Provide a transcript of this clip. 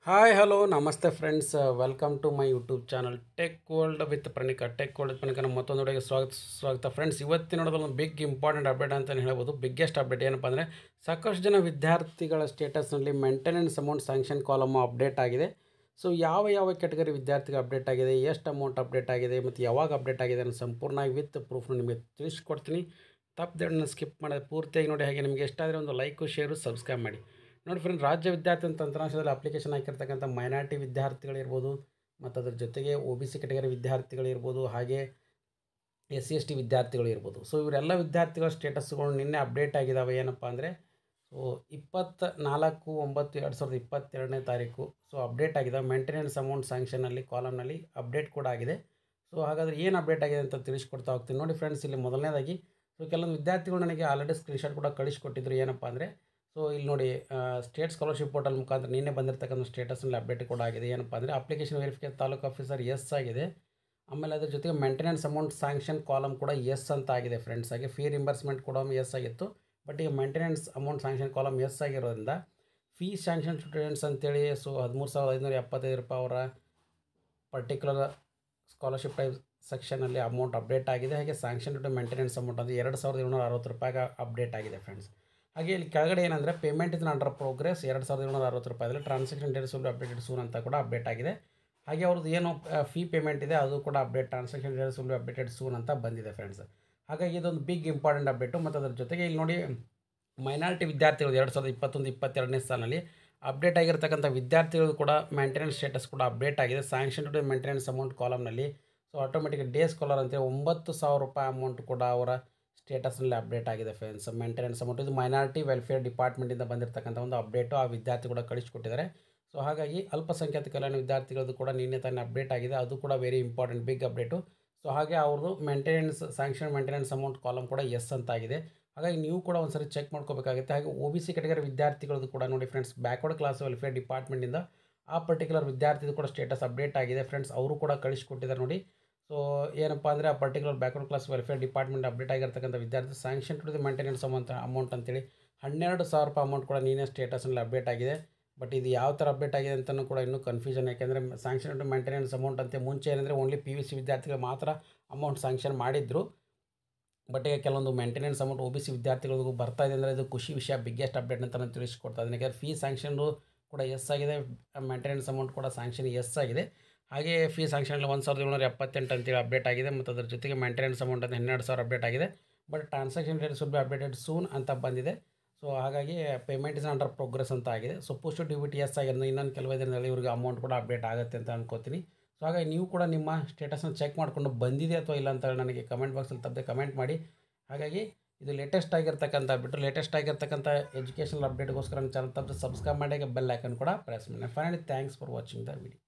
Hi hello ನಮಸ್ತೆ friends welcome to my YouTube channel tech world with Praneeka tech world ಪ್ರಣೀಕನ ಮತ್ತೊಂದು ವಿಡಿಯೋಗೆ ಸ್ವಾಗತ ಫ್ರೆಂಡ್ಸ್. ಇವತ್ತಿನ ನೋಡೋದು ಒಂದು ಬಿಗ್ ಇಂಪಾರ್ಟೆಂಟ್ ಅಪ್ಡೇಟ್ ಅಂತಲೇ ಹೇಳ್ಬೋದು. ಬಿಗ್ಗೆಸ್ಟ್ ಅಪ್ಡೇಟ್ ಏನಪ್ಪ ಅಂದರೆ ಸಾಕಷ್ಟು ಜನ ವಿದ್ಯಾರ್ಥಿಗಳ ಸ್ಟೇಟಸ್ನಲ್ಲಿ maintenance amount sanction column update ಆಗಿದೆ. ಸೊ ಯಾವ ಕ್ಯಾಟಗರಿ ವಿದ್ಯಾರ್ಥಿಗೆ ಅಪ್ಡೇಟ್ ಆಗಿದೆ, ಎಷ್ಟು ಅಮೌಂಟ್ ಅಪ್ಡೇಟ್ ಆಗಿದೆ ಮತ್ತು ಯಾವಾಗ ಅಪ್ಡೇಟ್ ಆಗಿದೆ ಅನ್ನೋ ಸಂಪೂರ್ಣವಾಗಿ ವಿತ್ ಪ್ರೂಫ್ನ ನಿಮಗೆ ತಿಳಿಸ್ಕೊಡ್ತೀನಿ. ತಪ್ಪದೇಳನ್ನ ಸ್ಕಿಪ್ ಮಾಡೋದು ಪೂರ್ತಿಯಾಗಿ ನೋಡಿ. ಹಾಗೆ ನಿಮಗೆ ಎಷ್ಟಾದರೆ ಒಂದು ಲೈಕು ಶೇರು ಸಬ್ಸ್ಕ್ರೈಬ್ ಮಾಡಿ. ನೋಡಿ ಫ್ರೆಂಡ್, ರಾಜ್ಯ ವಿದ್ಯಾರ್ಥಿ ತಂತ್ರಾಂಶದಲ್ಲಿ ಅಪ್ಲಿಕೇಶನ್ ಹಾಕಿರ್ತಕ್ಕಂಥ ಮೈನಾರಿಟಿ ವಿದ್ಯಾರ್ಥಿಗಳಿರ್ಬೋದು, ಮತ್ತು ಅದ್ರ ಜೊತೆಗೆ OBC ಕ್ಯಾಟಗರಿ ವಿದ್ಯಾರ್ಥಿಗಳಿರ್ಬೋದು, ಹಾಗೆ SC ST ವಿದ್ಯಾರ್ಥಿಗಳು ಇರ್ಬೋದು. ಸೊ ಇವರೆಲ್ಲ ವಿದ್ಯಾರ್ಥಿಗಳ ಸ್ಟೇಟಸ್ಗಳು ನಿನ್ನೆ ಅಪ್ಡೇಟ್ ಆಗಿದ್ದಾವೆ. ಏನಪ್ಪ ಅಂದರೆ ಸೊ 24/9/2022 ತಾರೀಕು ಸೊ ಅಪ್ಡೇಟ್ ಆಗಿದ್ದಾವೆ. ಮೇಂಟೆನೆನ್ಸ್ ಅಮೌಂಟ್ ಸ್ಯಾಂಕ್ಷನಲ್ಲಿ ಕಾಲಮ್ನಲ್ಲಿ ಅಪ್ಡೇಟ್ ಕೂಡ ಆಗಿದೆ. ಸೊ ಹಾಗಾದರೆ ಏನು ಅಪ್ಡೇಟ್ ಆಗಿದೆ ಅಂತ ತಿಳಿಸ್ಕೊಡ್ತಾ ಹೋಗ್ತೀನಿ. ನೋಡಿ ಫ್ರೆಂಡ್ಸ್, ಇಲ್ಲಿ ಮೊದಲನೇದಾಗಿ ಸೊ ಕೆಲವೊಂದು ವಿದ್ಯಾರ್ಥಿಗಳು ನನಗೆ ಆಲ್ರೆಡಿ ಸ್ಕ್ರೀನ್ಶಾಟ್ ಕೂಡ ಕಳಿಸ್ಕೊಟ್ಟಿದ್ರು. ಏನಪ್ಪ ಅಂದರೆ ಸೊ ಇಲ್ಲಿ ನೋಡಿ, ಸ್ಟೇಟ್ ಸ್ಕಾಲರ್ಶಿಪ್ ಪೋರ್ಟಲ್ ಮುಖಾಂತರ ನಿನ್ನೆ ಬಂದಿರತಕ್ಕಂಥ ಸ್ಟೇಟಸ್ನಲ್ಲಿ ಅಪ್ಡೇಟ್ ಕೂಡ ಆಗಿದೆ. ಏನಪ್ಪ ಅಂದರೆ application verification taluk officer yes ಆಗಿದೆ. ಆಮೇಲೆ ಅದ್ರ ಜೊತೆಗೆ ಮೇಂಟೆನೆನ್ಸ್ ಅಮೌಂಟ್ ಸ್ಯಾಂಕ್ಷನ್ ಕಾಲಮ್ ಕೂಡ ಎಸ್ ಅಂತ ಆಗಿದೆ ಫ್ರೆಂಡ್ಸ್. ಹಾಗೆ ಫೀ ರಿಂಬರ್ಸ್ಮೆಂಟ್ ಕೂಡ ಎಸ್ ಆಗಿತ್ತು. ಬಟ್ ಈಗ maintenance amount sanction column yes ಆಗಿರೋದ್ರಿಂದ ಫೀ ಸ್ಯಾಂಕ್ಷನ್ ಸ್ಟೂಡೆಂಟ್ಸ್ ಅಂತೇಳಿ ಸೊ 13,575 ರೂಪಾಯಿ ಅವರ ಪರ್ಟಿಕ್ಯುಲರ್ ಸ್ಕಾಲರ್ಶಿಪ್ ಟೈಪ್ ಸೆಕ್ಷನಲ್ಲಿ ಅಮೌಂಟ್ ಅಪ್ಡೇಟ್ ಆಗಿದೆ. ಹಾಗೆ ಸ್ಯಾಂಕ್ಷನ್ ಟು ಮೇಂಟೆನೆನ್ಸ್ ಅಮೌಂಟ್ ಅಂದರೆ 2,760 ರೂಪಾಯಿಗೆ ಅಪ್ಡೇಟ್ ಆಗಿದೆ ಫ್ರೆಂಡ್ಸ್. ಹಾಗೆ ಇಲ್ಲಿ ಕೆಳಗಡೆ ಏನಂದರೆ ಪೇಮೆಂಟ್ ಇಸ್ ಅಂಡರ್ ಪ್ರೋಗ್ರೆಸ್ 2,760 ರೂಪಾಯಿದಲ್ಲಿ transaction dates will be updated soon ಅಂತ ಕೂಡ ಅಪ್ಡೇಟ್ ಆಗಿದೆ. ಹಾಗೆ ಅವ್ರದ್ದು ಏನು ಫೀ ಪೇಮೆಂಟ್ ಇದೆ ಅದು ಕೂಡ update transaction dates will be updated soon ಅಂತ ಬಂದಿದೆ ಫ್ರೆಂಡ್ಸ್. ಹಾಗಾಗಿ ಇದೊಂದು ಬಿಗ್ ಇಂಪಾರ್ಟೆಂಟ್ ಅಪ್ಡೇಟು. ಮತ್ತು ಅದ್ರ ಜೊತೆಗೆ ಇಲ್ಲಿ ನೋಡಿ, ಮೈನಾರಿಟಿ ವಿದ್ಯಾರ್ಥಿಗಳು 2021-22 ಸಾಲಿನಲ್ಲಿ ಅಪ್ಡೇಟ್ ಆಗಿರ್ತಕ್ಕಂಥ ವಿದ್ಯಾರ್ಥಿಗಳು ಕೂಡ ಮೇಂಟೆನೆನ್ಸ್ ಸ್ಟೇಟಸ್ ಕೂಡ ಅಪ್ಡೇಟ್ ಆಗಿದೆ. ಸ್ಯಾಂಕ್ಷನ್ ಟು ಮೇಂಟೆನೆನ್ಸ್ ಅಮೌಂಟ್ ಕಾಲಮ್ನಲ್ಲಿ ಸೊ ಆಟೋಮೆಟಿಕ್ ಡೇ ಸ್ಕಾಲರ್ ಅಂತೇಳಿ 9,000 ರೂಪಾಯಿ ಅಮೌಂಟ್ ಕೂಡ ಅವರ ಸ್ಟೇಟಸ್ನಲ್ಲಿ ಅಪ್ಡೇಟ್ ಆಗಿದೆ ಫ್ರೆಂಡ್ಸ್. ಮೇಂಟೆನೆನ್ಸ್ ಅಮೌಂಟ್ ಇದು ಮೈನಾರಿಟಿ ವೆಲ್ಫೇರ್ ಡಿಪಾರ್ಟ್ಮೆಂಟಿಂದ ಬಂದಿರತಕ್ಕಂಥ ಒಂದು ಅಪ್ಡೇಟು. ಆ ವಿದ್ಯಾರ್ಥಿ ಕೂಡ ಕಳಿಸ್ಕೊಟ್ಟಿದ್ದಾರೆ. ಸೊ ಹಾಗಾಗಿ ಅಲ್ಪಸಂಖ್ಯಾತ ಕಲ್ಯಾಣ ವಿದ್ಯಾರ್ಥಿಗಳದ್ದು ಕೂಡ ನಿನ್ನೆ ತಾನೇ ಅಪ್ಡೇಟ್ ಆಗಿದೆ. ಅದು ಕೂಡ very important big update. So ಹಾಗೆ ಅವ್ರದ್ದು maintenance sanction maintenance amount column ಕೂಡ ಎಸ್ ಅಂತ ಆಗಿದೆ. ಹಾಗಾಗಿ ನೀವು ಕೂಡ ಒಂದ್ಸರಿ ಚೆಕ್ ಮಾಡ್ಕೋಬೇಕಾಗುತ್ತೆ. ಹಾಗೆ OBC ಕ್ಯಾಟಗರಿ ವಿದ್ಯಾರ್ಥಿಗಳದ್ದು ಕೂಡ ನೋಡಿ ಫ್ರೆಂಡ್ಸ್, ಬ್ಯಾಕ್ವರ್ಡ್ ಕ್ಲಾಸ್ ವೆಲ್ಫೇರ್ ಡಿಪಾರ್ಟ್ಮೆಂಟಿಂದ ಆ ಪರ್ಟಿಕ್ಯುಲರ್ ವಿದ್ಯಾರ್ಥಿದು ಕೂಡ ಸ್ಟೇಟಸ್ ಅಪ್ಡೇಟ್ ಆಗಿದೆ ಫ್ರೆಂಡ್ಸ್. ಅವರು ಕೂಡ ಕಳಿಸ್ಕೊಟ್ಟಿದ್ದಾರೆ ನೋಡಿ. ಸೊ ಏನಪ್ಪ ಅಂದರೆ ಆ particular backward class welfare department update ಆಗಿರ್ತಕ್ಕಂಥ ವಿದ್ಯಾರ್ಥಿ sanction to the maintenance amount ಅಂತೇಳಿ 12,000 ರೂಪಾಯಿ ಅಮೌಂಟ್ ಕೂಡ ನೀನೇ ಸ್ಟೇಟಸ್ನಲ್ಲಿ ಅಪ್ಡೇಟ್ ಆಗಿದೆ. ಬಟ್ ಇದು ಯಾವ ಥರ ಅಪ್ಡೇಟ್ ಆಗಿದೆ ಅಂತಲೂ ಕೂಡ ಇನ್ನೂ ಕನ್ಫ್ಯೂಷನ್. ಯಾಕೆಂದರೆ ಸ್ಯಾಂಕ್ಷನ್ ಟು ಮೇಂಟೆನೆನ್ಸ್ ಅಮೌಂಟ್ ಅಂತ ಮುಂಚೆ ಏನಂದರೆ ಓನ್ಲಿ PUC ವಿದ್ಯಾರ್ಥಿಗಳು ಮಾತ್ರ ಅಮೌಂಟ್ ಸ್ಯಾಂಕ್ಷನ್ ಮಾಡಿದ್ರು. ಬಟ್ ಈಗ ಕೆಲವೊಂದು ಮೇಂಟೆನೆನ್ಸ್ ಅಮೌಂಟ್ OBC ವಿದ್ಯಾರ್ಥಿಗಳಿಗೂ ಬರ್ತಾ ಇದೆ ಅಂದರೆ ಇದು ಖುಷಿ ವಿಷಯ, ಬಿಗ್ಗೆಸ್ಟ್ ಅಪ್ಡೇಟ್ ಅಂತ ನಾನು ತಿಳಿಸ್ಕೊಡ್ತಾ ಇದ್ದೀನಿ. ಯಾಕೆಂದರೆ ಫೀ ಸ್ಯಾಂಕ್ಷನ್ ಕೂಡ ಎಸ್ ಆಗಿದೆ, ಮೇಂಟೆನೆನ್ಸ್ ಅಮೌಂಟ್ ಕೂಡ ಸ್ಯಾಂಕ್ಷನ್ ಎಸ್ ಆಗಿದೆ. ಹಾಗೆ ಫೀ ಸ್ಯಾಂಕ್ಷನಲ್ಲಿ 1,778 ಅಂತೇಳಿ ಅಪ್ಡೇಟ್ ಆಗಿದೆ. ಮತ್ತು ಅದ್ರ ಜೊತೆಗೆ ಮೇಂಟೆನೆನ್ಸ್ ಅಮೌಂಟ್ ಅಂತ 12,000 ಅಪ್ಡೇಟ್ ಆಗಿದೆ. But transaction dates will be updated soon ಅಂತ ಬಂದಿದೆ. ಸೊ ಹಾಗಾಗಿ ಪೇಮೆಂಟ್ ಇಸ್ ಅಂಡರ್ ಪ್ರೋಗ್ರೆಸ್ ಅಂತ ಆಗಿದೆ. ಸೊ ಪೋಸ್ಟ್ ಡ್ಯೂಟಿ ಎಸ್ ಆಗಿದೆ. ಇನ್ನೊಂದು ಕೆಲವು ದಿನದಲ್ಲಿ ಇವ್ರಿಗೆ ಅಮೌಂಟ್ ಕೂಡ ಅಪ್ಡೇಟ್ ಆಗುತ್ತೆ ಅಂತ ಅನ್ಕೋತೀನಿ. ಸೊ ಹಾಗಾಗಿ ನೀವು ಕೂಡ ನಿಮ್ಮ ಸ್ಟೇಟಸ್ನ ಚೆಕ್ ಮಾಡಿಕೊಂಡು ಬಂದಿದೆ ಅಥವಾ ಇಲ್ಲ ಅಂತ ನನಗೆ ಕಮೆಂಟ್ ಬಾಕ್ಸಲ್ಲಿ ತಪ್ಪದೆ ಕಮೆಂಟ್ ಮಾಡಿ. ಹಾಗಾಗಿ ಇದು ಲೇಟೆಸ್ಟ್ ಆಗಿರ್ತಕ್ಕಂಥ ಎಜುಕೇಷನಲ್ ಅಪ್ಡೇಟ್ಗೋಸ್ಕರ ನನ್ನ ಚಾನಲ್ ತಪ್ಪದೆ ಸಬ್ಸ್ಕ್ರೈಬ್ ಮಾಡಿ, ಬೆಲ್ ಐಕನ್ ಕೂಡ ಪ್ರೆಸ್ ಮಾಡಿ. Finally thanks for watching the video.